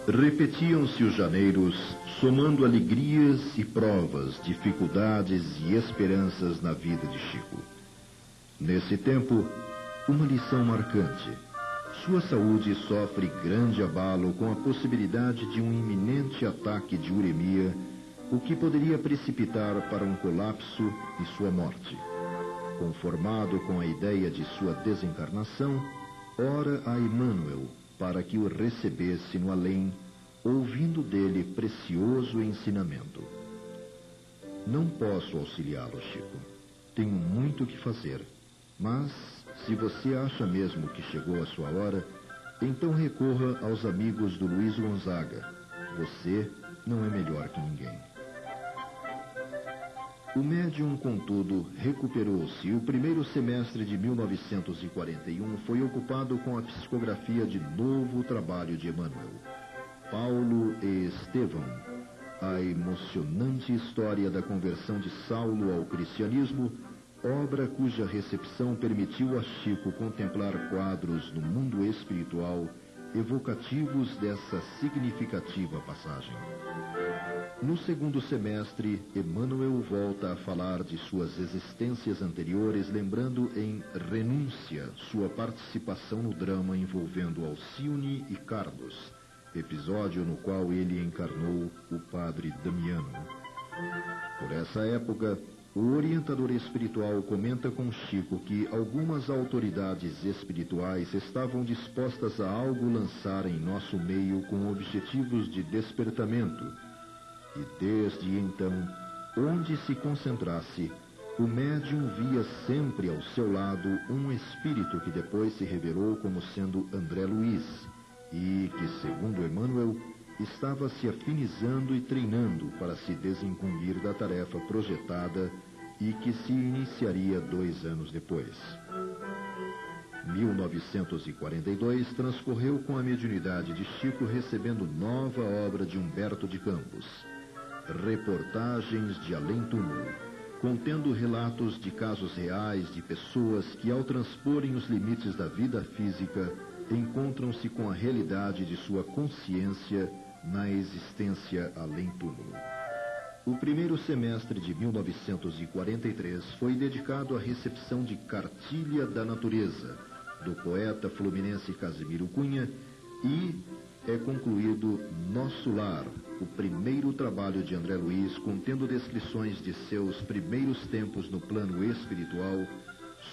Repetiam-se os janeiros, somando alegrias e provas, dificuldades e esperanças na vida de Chico. Nesse tempo, uma lição marcante. Sua saúde sofre grande abalo com a possibilidade de um iminente ataque de uremia, o que poderia precipitar para um colapso e sua morte. Conformado com a ideia de sua desencarnação, ora a Emmanuel para que o recebesse no além, ouvindo dele precioso ensinamento. Não posso auxiliá-lo, Chico. Tenho muito o que fazer. Mas, se você acha mesmo que chegou a sua hora, então recorra aos amigos do Luiz Gonzaga. Você não é melhor que ninguém. O médium, contudo, recuperou-se e o primeiro semestre de 1941 foi ocupado com a psicografia de novo trabalho de Emmanuel, Paulo e Estevão, a emocionante história da conversão de Saulo ao cristianismo, obra cuja recepção permitiu a Chico contemplar quadros no mundo espiritual evocativos dessa significativa passagem. No segundo semestre, Emmanuel volta a falar de suas existências anteriores, lembrando em Renúncia sua participação no drama envolvendo Alcione e Carlos, episódio no qual ele encarnou o padre Damiano. Por essa época, o orientador espiritual comenta com Chico que algumas autoridades espirituais estavam dispostas a algo lançar em nosso meio com objetivos de despertamento, e desde então, onde se concentrasse, o médium via sempre ao seu lado um espírito que depois se revelou como sendo André Luiz, e que, segundo Emmanuel, estava se afinizando e treinando para se desincumbir da tarefa projetada e que se iniciaria 2 anos depois. 1942 transcorreu com a mediunidade de Chico recebendo nova obra de Humberto de Campos, Reportagens de Além-Túmulo, contendo relatos de casos reais de pessoas que, ao transporem os limites da vida física, encontram-se com a realidade de sua consciência na existência além-túmulo. O primeiro semestre de 1943 foi dedicado à recepção de Cartilha da Natureza, do poeta fluminense Casimiro Cunha, e é concluído Nosso Lar, o primeiro trabalho de André Luiz, contendo descrições de seus primeiros tempos no plano espiritual,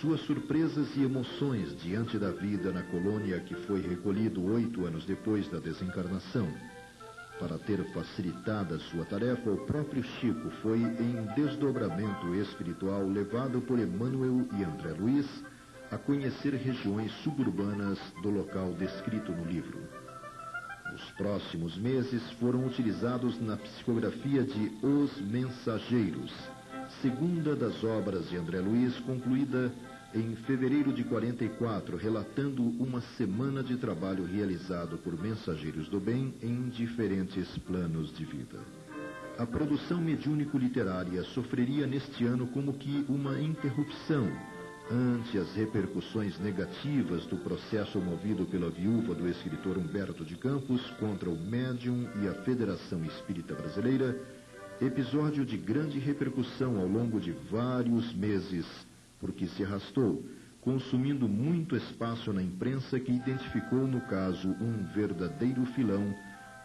suas surpresas e emoções diante da vida na colônia que foi recolhido 8 anos depois da desencarnação. Para ter facilitada sua tarefa, o próprio Chico foi em desdobramento espiritual levado por Emmanuel e André Luiz a conhecer regiões suburbanas do local descrito no livro. Os próximos meses foram utilizados na psicografia de Os Mensageiros, segunda das obras de André Luiz, concluída em fevereiro de 44, relatando uma semana de trabalho realizado por mensageiros do bem em diferentes planos de vida. A produção mediúnico-literária sofreria neste ano como que uma interrupção ante as repercussões negativas do processo movido pela viúva do escritor Humberto de Campos contra o médium e a Federação Espírita Brasileira, episódio de grande repercussão ao longo de vários meses, porque se arrastou, consumindo muito espaço na imprensa que identificou no caso um verdadeiro filão,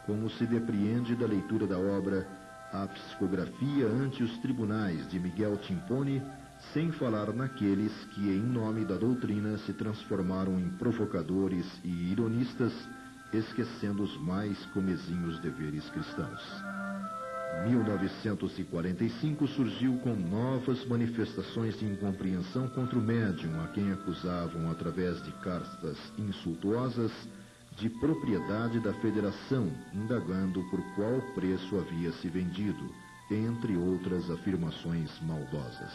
como se depreende da leitura da obra A Psicografia ante os Tribunais, de Miguel Timpone, sem falar naqueles que, em nome da doutrina, se transformaram em provocadores e ironistas, esquecendo os mais comezinhos deveres cristãos. 1945 surgiu com novas manifestações de incompreensão contra o médium, a quem acusavam, através de cartas insultuosas, de propriedade da federação, indagando por qual preço havia se vendido, entre outras afirmações maldosas.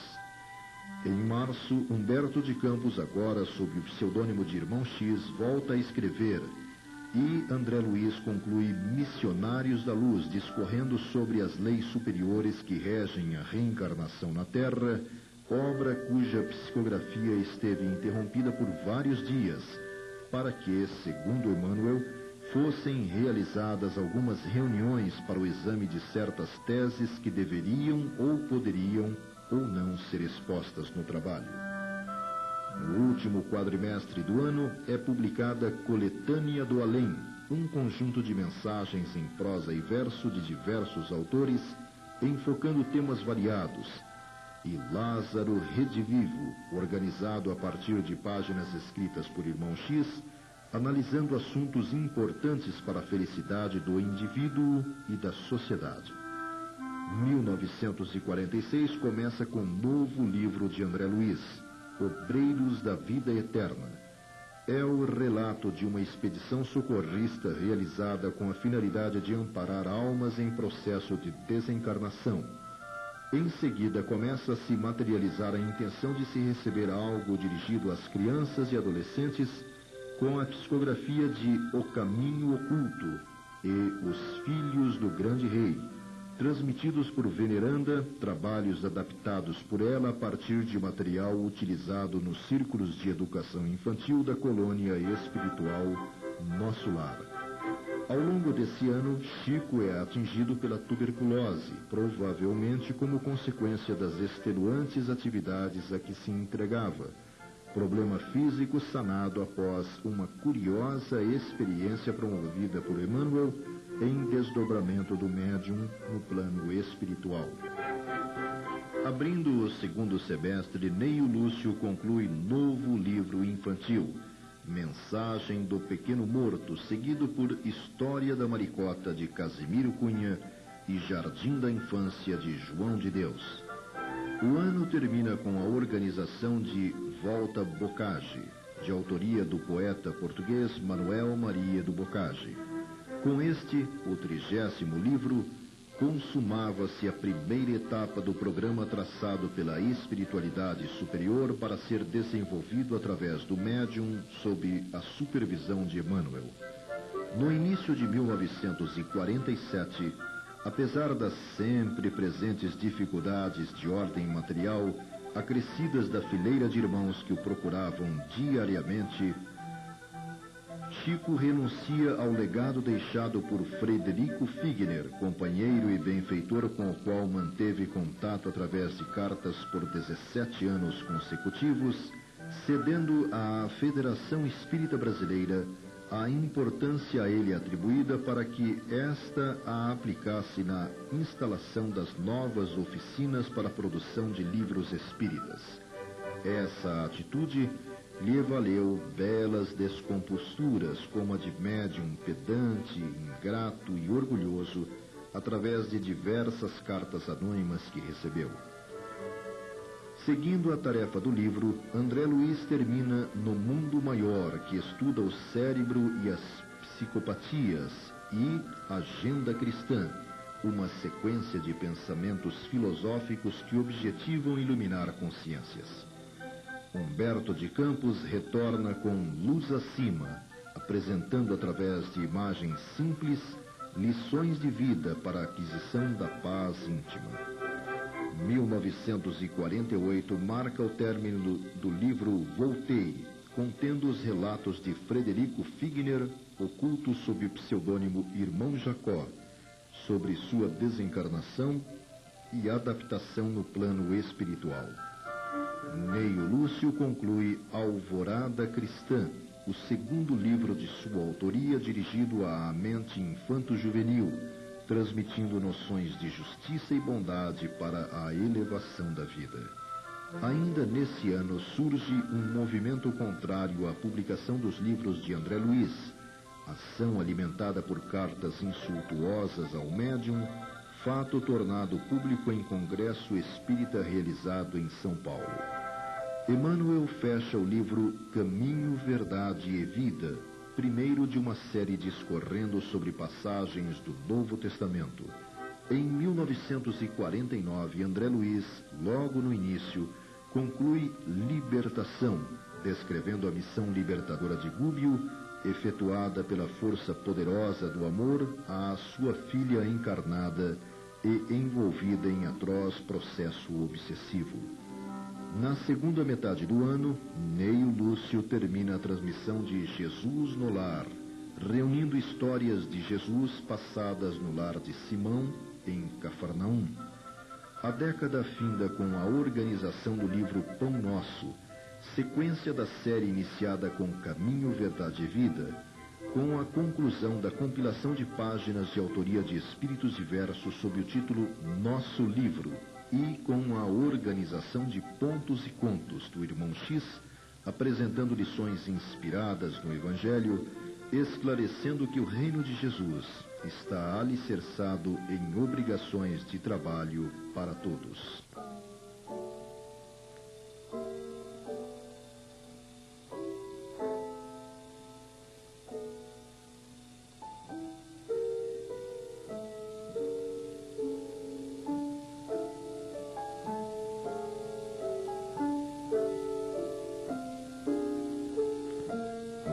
Em março, Humberto de Campos, agora sob o pseudônimo de Irmão X, volta a escrever E André Luiz conclui Missionários da Luz, discorrendo sobre as leis superiores que regem a reencarnação na Terra, obra cuja psicografia esteve interrompida por vários dias, para que, segundo Emmanuel, fossem realizadas algumas reuniões para o exame de certas teses que deveriam ou poderiam ou não ser expostas no trabalho. No último quadrimestre do ano é publicada Coletânea do Além, um conjunto de mensagens em prosa e verso de diversos autores, enfocando temas variados, e Lázaro Redivivo, organizado a partir de páginas escritas por Irmão X, analisando assuntos importantes para a felicidade do indivíduo e da sociedade. 1946 começa com um novo livro de André Luiz, Obreiros da Vida Eterna. É o relato de uma expedição socorrista realizada com a finalidade de amparar almas em processo de desencarnação. Em seguida, começa a se materializar a intenção de se receber algo dirigido às crianças e adolescentes com a psicografia de O Caminho Oculto e Os Filhos do Grande Rei, transmitidos por Veneranda, trabalhos adaptados por ela a partir de material utilizado nos círculos de educação infantil da colônia espiritual Nosso Lar. Ao longo desse ano, Chico é atingido pela tuberculose, provavelmente como consequência das extenuantes atividades a que se entregava. Problema físico sanado após uma curiosa experiência promovida por Emmanuel em desdobramento do médium no plano espiritual. Abrindo o segundo semestre, Neio Lúcio conclui novo livro infantil, Mensagem do Pequeno Morto, seguido por História da Maricota, de Casimiro Cunha, e Jardim da Infância, de João de Deus. O ano termina com a organização de Volta Bocage, de autoria do poeta português Manuel Maria do Bocage. Com este, o 30º livro, consumava-se a primeira etapa do programa traçado pela espiritualidade superior para ser desenvolvido através do médium sob a supervisão de Emmanuel. No início de 1947, apesar das sempre presentes dificuldades de ordem material, acrescidas da fileira de irmãos que o procuravam diariamente, Chico renuncia ao legado deixado por Frederico Figner, companheiro e benfeitor com o qual manteve contato através de cartas por 17 anos consecutivos, cedendo à Federação Espírita Brasileira a importância a ele atribuída para que esta a aplicasse na instalação das novas oficinas para a produção de livros espíritas. Essa atitude lhe valeu belas descomposturas, como a de médium pedante, ingrato e orgulhoso, através de diversas cartas anônimas que recebeu. Seguindo a tarefa do livro, André Luiz termina No Mundo Maior, que estuda o cérebro e as psicopatias, e Agenda Cristã, uma sequência de pensamentos filosóficos que objetivam iluminar consciências. Humberto de Campos retorna com Luz Acima, apresentando através de imagens simples lições de vida para a aquisição da paz íntima. 1948 marca o término do livro Voltei, contendo os relatos de Frederico Figner, ocultos sob o pseudônimo Irmão Jacó, sobre sua desencarnação e adaptação no plano espiritual. Neio Lúcio conclui Alvorada Cristã, o segundo livro de sua autoria dirigido à mente infanto-juvenil, transmitindo noções de justiça e bondade para a elevação da vida. Ainda nesse ano surge um movimento contrário à publicação dos livros de André Luiz, ação alimentada por cartas insultuosas ao médium, fato tornado público em congresso espírita realizado em São Paulo. Emmanuel fecha o livro Caminho, Verdade e Vida, primeiro de uma série discorrendo sobre passagens do Novo Testamento. Em 1949, André Luiz, logo no início, conclui Libertação, descrevendo a missão libertadora de Gubbio efetuada pela força poderosa do amor à sua filha encarnada e envolvida em atroz processo obsessivo. Na segunda metade do ano, Neio Lúcio termina a transmissão de Jesus no Lar, reunindo histórias de Jesus passadas no lar de Simão, em Cafarnaum. A década finda com a organização do livro Pão Nosso, sequência da série iniciada com Caminho, Verdade e Vida, com a conclusão da compilação de páginas de autoria de espíritos diversos sob o título Nosso Livro, e com a organização de pontos e contos do Irmão X, apresentando lições inspiradas no Evangelho, esclarecendo que o reino de Jesus está alicerçado em obrigações de trabalho para todos.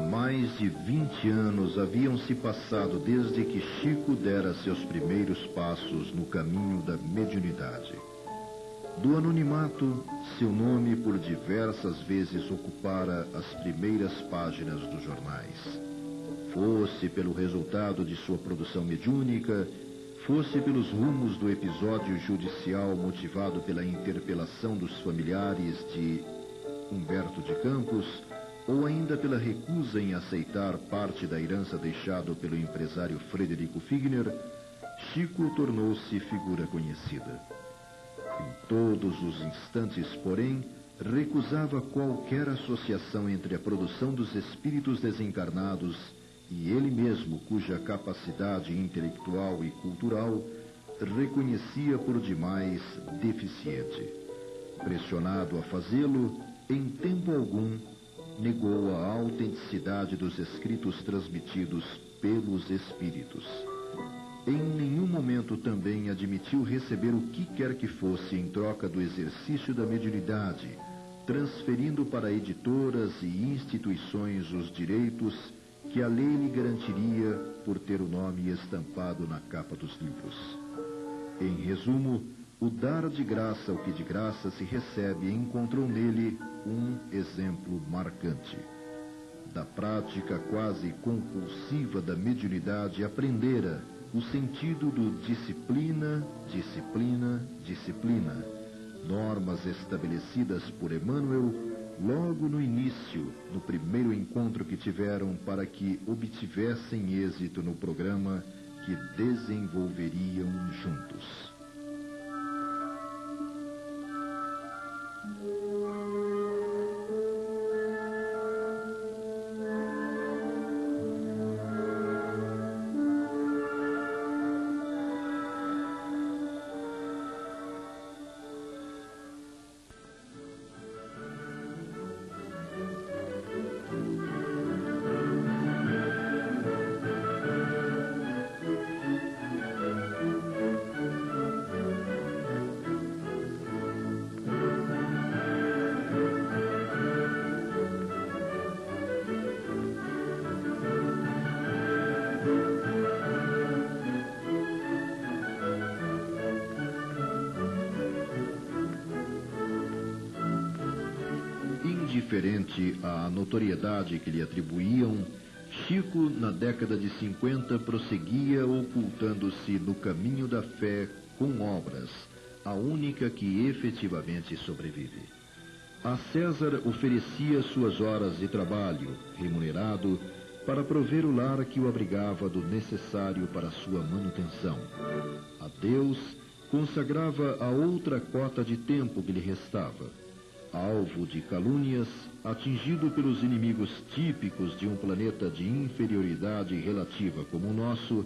Mais de 20 anos haviam se passado desde que Chico dera seus primeiros passos no caminho da mediunidade. Do anonimato, seu nome por diversas vezes ocupara as primeiras páginas dos jornais. Fosse pelo resultado de sua produção mediúnica, fosse pelos rumos do episódio judicial motivado pela interpelação dos familiares de Humberto de Campos, ou ainda pela recusa em aceitar parte da herança deixada pelo empresário Frederico Figner, Chico tornou-se figura conhecida. Em todos os instantes, porém, recusava qualquer associação entre a produção dos espíritos desencarnados e ele mesmo, cuja capacidade intelectual e cultural reconhecia por demais deficiente. Pressionado a fazê-lo, em tempo algum, negou a autenticidade dos escritos transmitidos pelos espíritos. Em nenhum momento também admitiu receber o que quer que fosse em troca do exercício da mediunidade, transferindo para editoras e instituições os direitos que a lei lhe garantiria por ter o nome estampado na capa dos livros. Em resumo, o dar de graça o que de graça se recebe encontrou nele um exemplo marcante. Da prática quase compulsiva da mediunidade aprendera o sentido do disciplina, disciplina, disciplina, normas estabelecidas por Emmanuel logo no início, no primeiro encontro que tiveram para que obtivessem êxito no programa que desenvolveriam juntos. Indiferente à notoriedade que lhe atribuíam, Chico, na década de 50, prosseguia ocultando-se no caminho da fé com obras, a única que efetivamente sobrevive. A César oferecia suas horas de trabalho, remunerado, para prover o lar que o abrigava do necessário para sua manutenção. A Deus consagrava a outra cota de tempo que lhe restava. Alvo de calúnias, atingido pelos inimigos típicos de um planeta de inferioridade relativa como o nosso,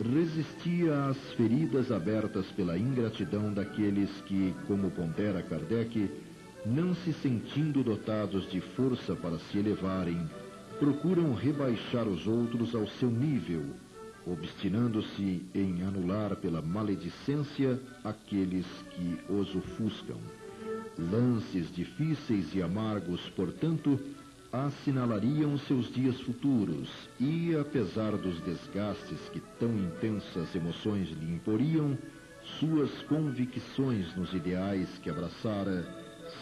resistia às feridas abertas pela ingratidão daqueles que, como pondera Kardec, não se sentindo dotados de força para se elevarem, procuram rebaixar os outros ao seu nível, obstinando-se em anular pela maledicência aqueles que os ofuscam. Lances difíceis e amargos, portanto, assinalariam seus dias futuros e, apesar dos desgastes que tão intensas emoções lhe imporiam, suas convicções nos ideais que abraçara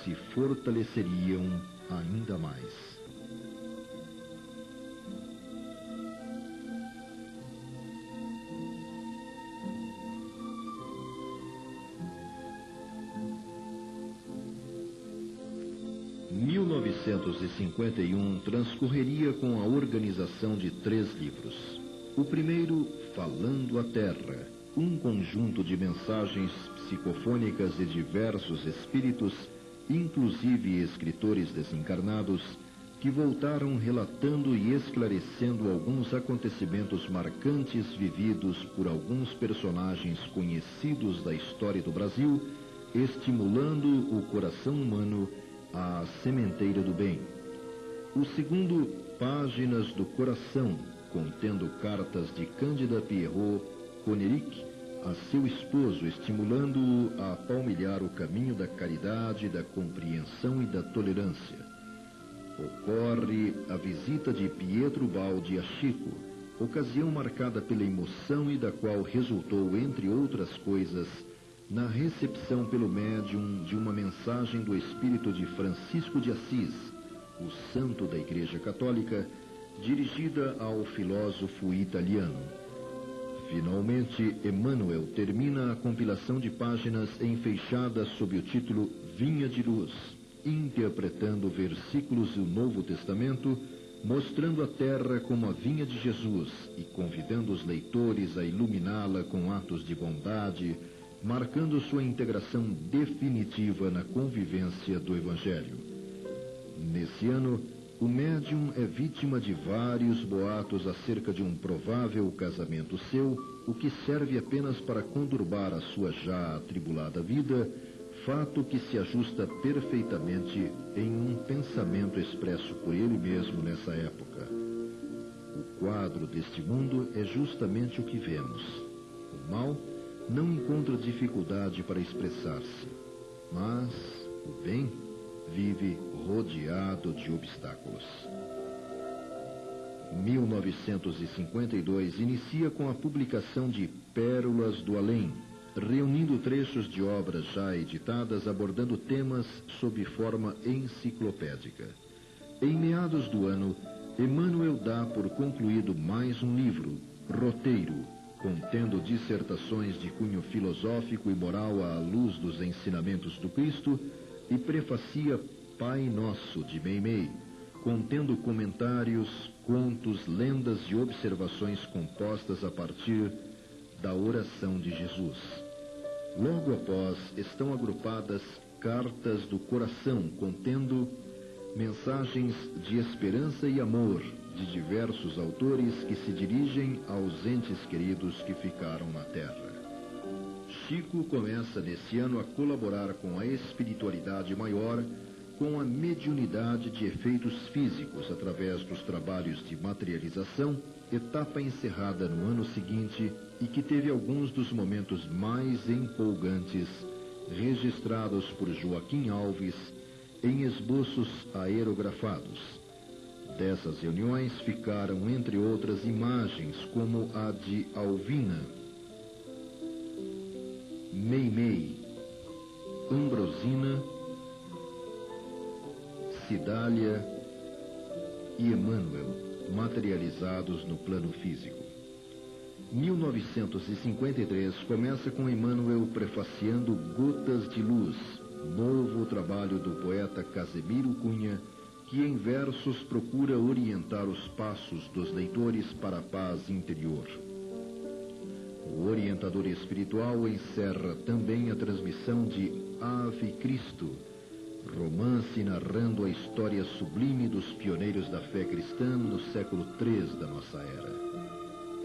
se fortaleceriam ainda mais. Em 1951 transcorreria com a organização de 3 livros. O primeiro, Falando a Terra, um conjunto de mensagens psicofônicas de diversos espíritos, inclusive escritores desencarnados, que voltaram relatando e esclarecendo alguns acontecimentos marcantes vividos por alguns personagens conhecidos da história do Brasil, estimulando o coração humano à sementeira do bem. O segundo, Páginas do Coração, contendo cartas de Cândida Pierrot Coneric a seu esposo, estimulando-o a palmilhar o caminho da caridade, da compreensão e da tolerância. Ocorre a visita de Pietro Baldi a Chico, ocasião marcada pela emoção e da qual resultou, entre outras coisas, na recepção pelo médium de uma mensagem do espírito de Francisco de Assis, o santo da Igreja Católica, dirigida ao filósofo italiano. Finalmente, Emmanuel termina a compilação de páginas enfeixadas sob o título Vinha de Luz, interpretando versículos do Novo Testamento, mostrando a terra como a vinha de Jesus e convidando os leitores a iluminá-la com atos de bondade, marcando sua integração definitiva na convivência do Evangelho. Nesse ano, o médium é vítima de vários boatos acerca de um provável casamento seu, o que serve apenas para conturbar a sua já atribulada vida, fato que se ajusta perfeitamente em um pensamento expresso por ele mesmo nessa época. O quadro deste mundo é justamente o que vemos. O mal não encontra dificuldade para expressar-se, mas o bem vive rodeado de obstáculos. 1952 inicia com a publicação de Pérolas do Além, reunindo trechos de obras já editadas abordando temas sob forma enciclopédica. Em meados do ano, Emmanuel dá por concluído mais um livro, Roteiro, contendo dissertações de cunho filosófico e moral à luz dos ensinamentos do Cristo, e prefacia Pai Nosso, de Meimei, contendo comentários, contos, lendas e observações compostas a partir da oração de Jesus. Logo após estão agrupadas Cartas do Coração, contendo mensagens de esperança e amor de diversos autores que se dirigem aos entes queridos que ficaram na Terra. Chico começa nesse ano a colaborar com a espiritualidade maior, com a mediunidade de efeitos físicos através dos trabalhos de materialização, etapa encerrada no ano seguinte e que teve alguns dos momentos mais empolgantes registrados por Joaquim Alves em esboços aerografados. Dessas reuniões ficaram, entre outras, imagens como a de Alvina, Meimei, Ambrosina, Cidália e Emmanuel, materializados no plano físico. 1953 começa com Emmanuel prefaciando Gotas de Luz, novo trabalho do poeta Casemiro Cunha, que em versos procura orientar os passos dos leitores para a paz interior. O orientador espiritual encerra também a transmissão de Ave Cristo, romance narrando a história sublime dos pioneiros da fé cristã no século III da nossa era.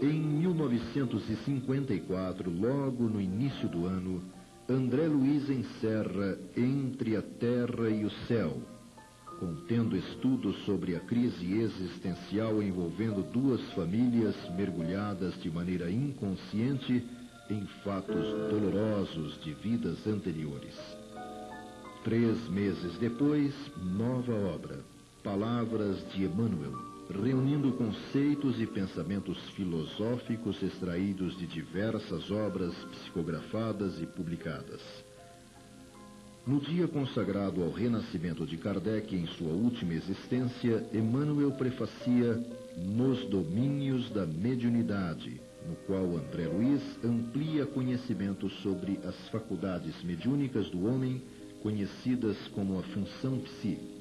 Em 1954, logo no início do ano, André Luiz encerra Entre a Terra e o Céu, contendo estudos sobre a crise existencial envolvendo duas famílias mergulhadas de maneira inconsciente em fatos dolorosos de vidas anteriores. 3 meses depois, nova obra, Palavras de Emmanuel, reunindo conceitos e pensamentos filosóficos extraídos de diversas obras psicografadas e publicadas. No dia consagrado ao renascimento de Kardec em sua última existência, Emmanuel prefacia Nos Domínios da Mediunidade, no qual André Luiz amplia conhecimentos sobre as faculdades mediúnicas do homem, conhecidas como a função psi.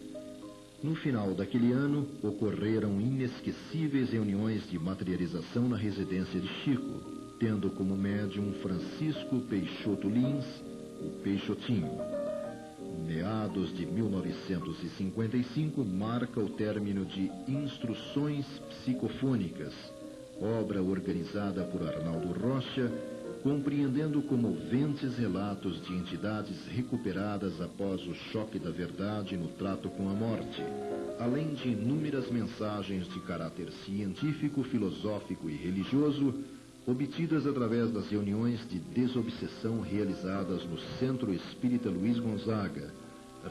No final daquele ano, ocorreram inesquecíveis reuniões de materialização na residência de Chico, tendo como médium Francisco Peixoto Lins, o Peixotinho. Meados de 1955 marca o término de Instruções Psicofônicas, obra organizada por Arnaldo Rocha, compreendendo comoventes relatos de entidades recuperadas após o choque da verdade no trato com a morte, além de inúmeras mensagens de caráter científico, filosófico e religioso, obtidas através das reuniões de desobsessão realizadas no Centro Espírita Luiz Gonzaga,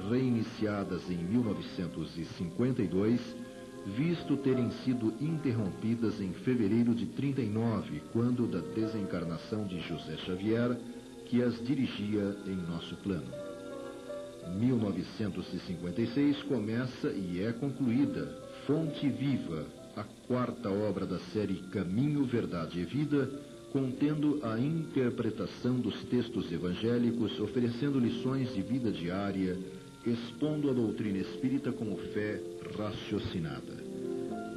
reiniciadas em 1952, visto terem sido interrompidas em fevereiro de 39, quando da desencarnação de José Xavier, que as dirigia em nosso plano. 1956 começa e é concluída Fonte Viva, a quarta obra da série Caminho, Verdade e Vida, contendo a interpretação dos textos evangélicos, oferecendo lições de vida diária, expondo a doutrina espírita como fé raciocinada.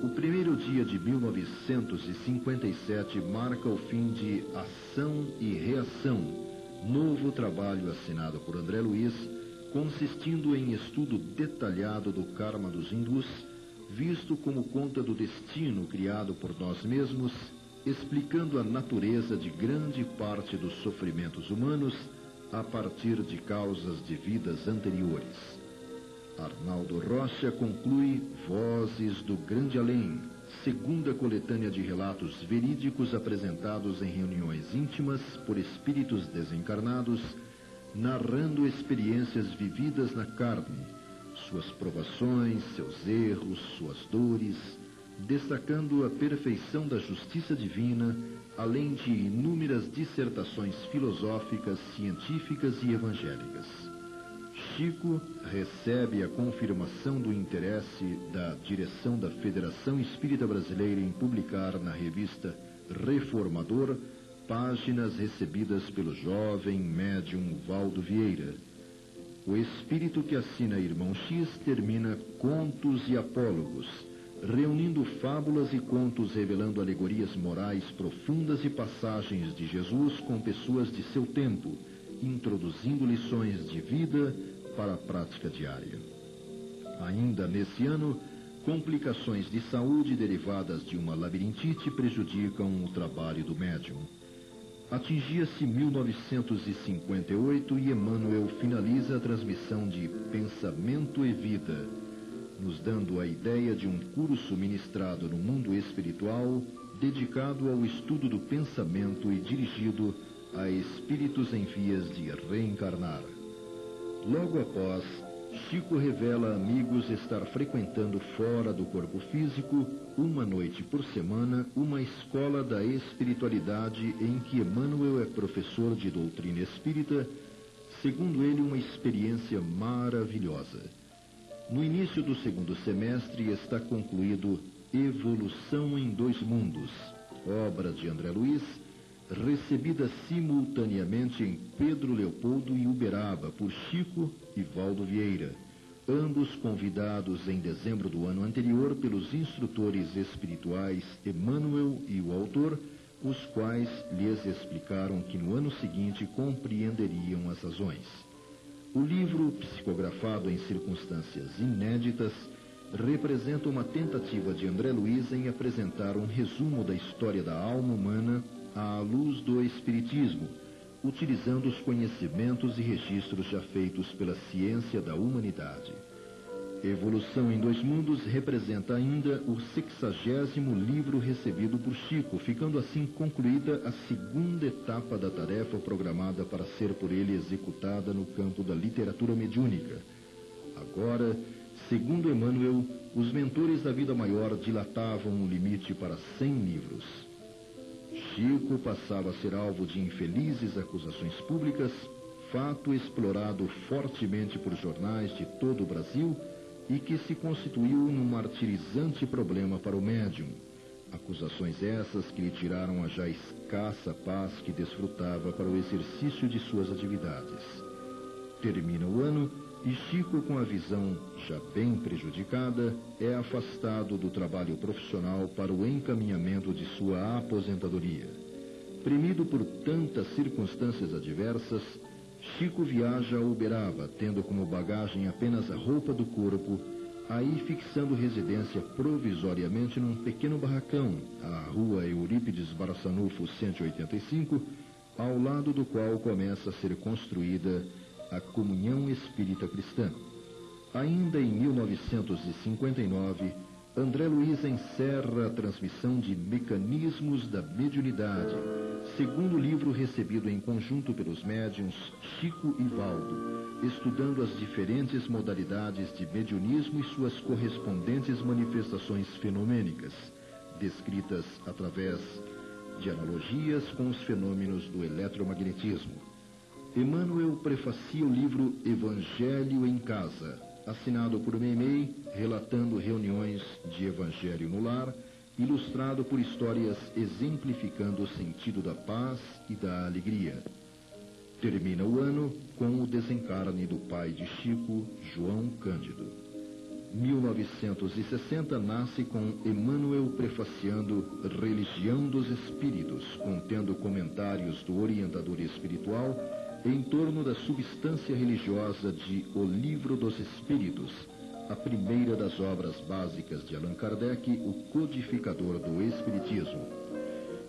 O primeiro dia de 1957 marca o fim de Ação e Reação, novo trabalho assinado por André Luiz, consistindo em estudo detalhado do karma dos hindus, visto como conta do destino criado por nós mesmos, explicando a natureza de grande parte dos sofrimentos humanos a partir de causas de vidas anteriores. Arnaldo Rocha conclui Vozes do Grande Além, segunda coletânea de relatos verídicos apresentados em reuniões íntimas por espíritos desencarnados, narrando experiências vividas na carne, suas provações, seus erros, suas dores, destacando a perfeição da justiça divina, além de inúmeras dissertações filosóficas, científicas e evangélicas. Chico recebe a confirmação do interesse da direção da Federação Espírita Brasileira em publicar na revista Reformador páginas recebidas pelo jovem médium Valdo Vieira. O espírito que assina Irmão X termina Contos e Apólogos, reunindo fábulas e contos revelando alegorias morais profundas e passagens de Jesus com pessoas de seu tempo, introduzindo lições de vida para a prática diária. Ainda nesse ano, complicações de saúde derivadas de uma labirintite prejudicam o trabalho do médium. Atingia-se 1958 e Emmanuel finaliza a transmissão de Pensamento e Vida, nos dando a ideia de um curso ministrado no mundo espiritual, dedicado ao estudo do pensamento e dirigido a espíritos em vias de reencarnar. Logo após, Chico revela a amigos estar frequentando fora do corpo físico, uma noite por semana, uma escola da espiritualidade em que Emmanuel é professor de doutrina espírita, segundo ele uma experiência maravilhosa. No início do segundo semestre está concluído Evolução em Dois Mundos, obra de André Luiz, recebida simultaneamente em Pedro Leopoldo e Uberaba por Chico e Valdo Vieira, ambos convidados em dezembro do ano anterior pelos instrutores espirituais Emmanuel e o autor, os quais lhes explicaram que no ano seguinte compreenderiam as razões. O livro, psicografado em circunstâncias inéditas, representa uma tentativa de André Luiz em apresentar um resumo da história da alma humana à luz do Espiritismo, utilizando os conhecimentos e registros já feitos pela ciência da humanidade. Evolução em Dois Mundos representa ainda o 60º livro recebido por Chico, ficando assim concluída a segunda etapa da tarefa programada para ser por ele executada no campo da literatura mediúnica. Agora, segundo Emmanuel, os mentores da vida maior dilatavam o limite para 100 livros. Chico passava a ser alvo de infelizes acusações públicas, fato explorado fortemente por jornais de todo o Brasil e que se constituiu num martirizante problema para o médium. Acusações essas que lhe tiraram a já escassa paz que desfrutava para o exercício de suas atividades. Termina o ano e Chico, com a visão já bem prejudicada, é afastado do trabalho profissional para o encaminhamento de sua aposentadoria. Premido por tantas circunstâncias adversas, Chico viaja a Uberaba, tendo como bagagem apenas a roupa do corpo, aí fixando residência provisoriamente num pequeno barracão, à rua Eurípides Barçanufo 185, ao lado do qual começa a ser construída a Comunhão Espírita Cristã. Ainda em 1959, André Luiz encerra a transmissão de Mecanismos da Mediunidade, segundo livro recebido em conjunto pelos médiuns Chico e Valdo, estudando as diferentes modalidades de mediunismo e suas correspondentes manifestações fenomênicas, descritas através de analogias com os fenômenos do eletromagnetismo. Emmanuel prefacia o livro Evangelho em Casa, assinado por Meimei, relatando reuniões de Evangelho no lar, ilustrado por histórias exemplificando o sentido da paz e da alegria. Termina o ano com o desencarne do pai de Chico, João Cândido. 1960 nasce com Emmanuel prefaciando Religião dos Espíritos, contendo comentários do orientador espiritual em torno da substância religiosa de O Livro dos Espíritos, a primeira das obras básicas de Allan Kardec, o codificador do Espiritismo.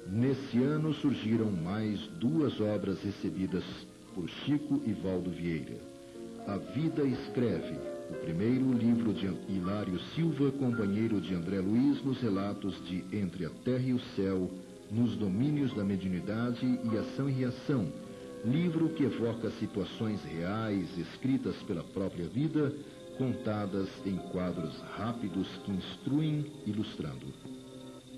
Nesse ano surgiram mais duas obras recebidas por Chico e Valdo Vieira. A Vida Escreve, o primeiro livro de Hilário Silva, companheiro de André Luiz nos relatos de Entre a Terra e o Céu, nos domínios da mediunidade e ação e reação, livro que evoca situações reais escritas pela própria vida, contadas em quadros rápidos que instruem, ilustrando.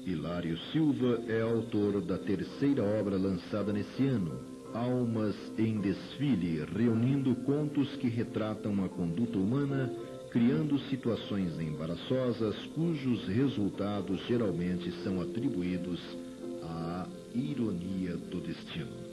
Hilário Silva é autor da terceira obra lançada nesse ano, Almas em Desfile, reunindo contos que retratam a conduta humana, criando situações embaraçosas cujos resultados geralmente são atribuídos à ironia do destino.